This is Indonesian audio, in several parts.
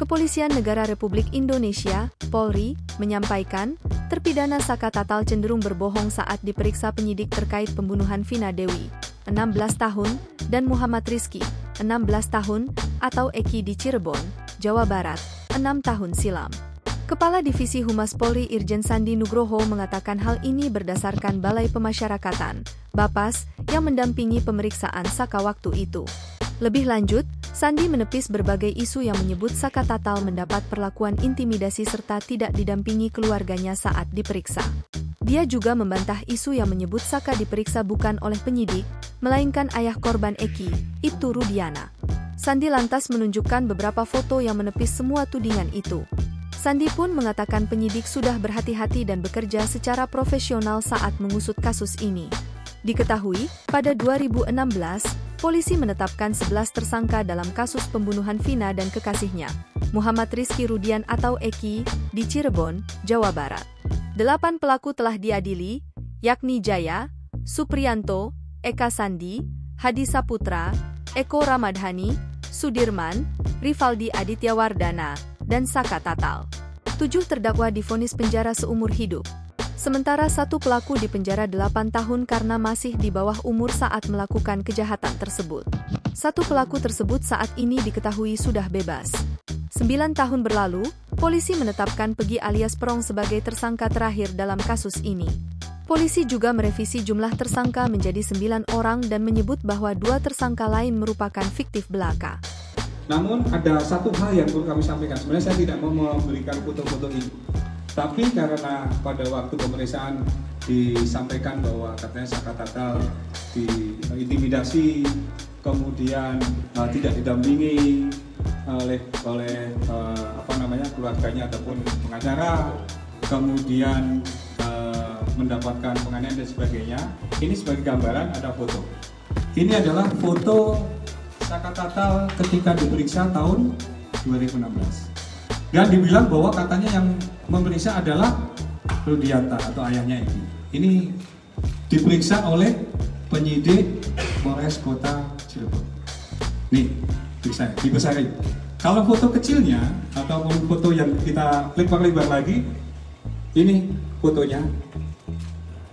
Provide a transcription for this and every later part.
Kepolisian Negara Republik Indonesia, Polri, menyampaikan, terpidana Saka Tatal cenderung berbohong saat diperiksa penyidik terkait pembunuhan Vina Dewi, 16 tahun, dan Muhammad Rizky, 16 tahun, atau Eki di Cirebon, Jawa Barat, 6 tahun silam. Kepala Divisi Humas Polri Irjen Sandi Nugroho mengatakan hal ini berdasarkan Balai Pemasyarakatan, Bapas, yang mendampingi pemeriksaan Saka waktu itu. Lebih lanjut, Sandi menepis berbagai isu yang menyebut Saka Tatal mendapat perlakuan intimidasi serta tidak didampingi keluarganya saat diperiksa. Dia juga membantah isu yang menyebut Saka diperiksa bukan oleh penyidik, melainkan ayah korban Eki, Ibtu Rudiana. Sandi lantas menunjukkan beberapa foto yang menepis semua tudingan itu. Sandi pun mengatakan penyidik sudah berhati-hati dan bekerja secara profesional saat mengusut kasus ini. Diketahui, pada 2016, polisi menetapkan 11 tersangka dalam kasus pembunuhan Vina dan kekasihnya, Muhammad Rizky Rudian atau Eki, di Cirebon, Jawa Barat. 8 pelaku telah diadili, yakni Jaya, Supriyanto, Eka Sandi, Hadi Saputra, Eko Ramadhani, Sudirman, Rivaldi Aditya Wardana, dan Saka Tatal. 7 terdakwa divonis penjara seumur hidup. Sementara 1 pelaku dipenjara 8 tahun karena masih di bawah umur saat melakukan kejahatan tersebut. 1 pelaku tersebut saat ini diketahui sudah bebas. 9 tahun berlalu, polisi menetapkan Pegi alias Perong sebagai tersangka terakhir dalam kasus ini. Polisi juga merevisi jumlah tersangka menjadi 9 orang dan menyebut bahwa 2 tersangka lain merupakan fiktif belaka. Namun ada satu hal yang perlu kami sampaikan, sebenarnya saya tidak mau memberikan foto-foto ini. Tapi karena pada waktu pemeriksaan disampaikan bahwa katanya Saka Tatal diintimidasi, kemudian tidak didampingi oleh keluarganya ataupun pengacara, kemudian mendapatkan penganiayaan dan sebagainya. Ini sebagai gambaran ada foto. Ini adalah foto Saka Tatal ketika diperiksa tahun 2016. Dan dibilang bahwa katanya yang memeriksa adalah Rudianta atau ayahnya ini. Ini diperiksa oleh penyidik Polres Kota Cirebon. Nih, dibesarin. Kalau foto kecilnya ataupun foto yang kita lebar lagi, ini fotonya.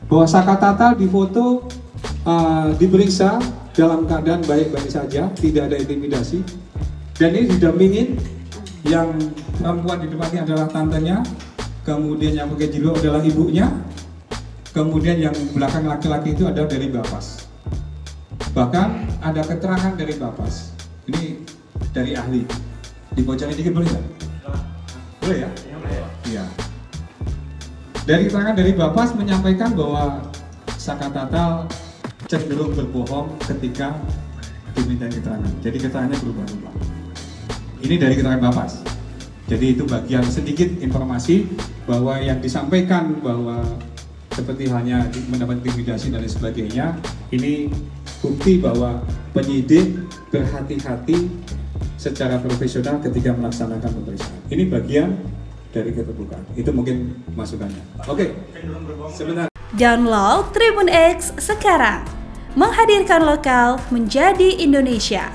Bahwa Saka Tatal di foto diperiksa dalam keadaan baik-baik saja, tidak ada intimidasi. Dan ini didampingin. Yang perempuan di depannya adalah tantenya, kemudian yang pakai jilbab adalah ibunya, kemudian yang belakang laki-laki itu adalah dari Bapas. Bahkan ada keterangan dari Bapas. Ini dari ahli. Dibocorin dikit boleh nggak? Boleh ya? Iya. Dari keterangan dari Bapas menyampaikan bahwa Saka Tatal cenderung berbohong ketika diminta keterangan. Jadi keterangannya berubah-ubah. Ini dari keterangan Bapas. Jadi itu bagian sedikit informasi bahwa yang disampaikan bahwa seperti halnya mendapat intimidasi dan lain sebagainya, ini bukti bahwa penyidik berhati-hati secara profesional ketika melaksanakan pemeriksaan. Ini bagian dari keterbukaan. Itu mungkin masukannya. Oke. Sebentar. Download Tribun X sekarang. Menghadirkan lokal menjadi Indonesia.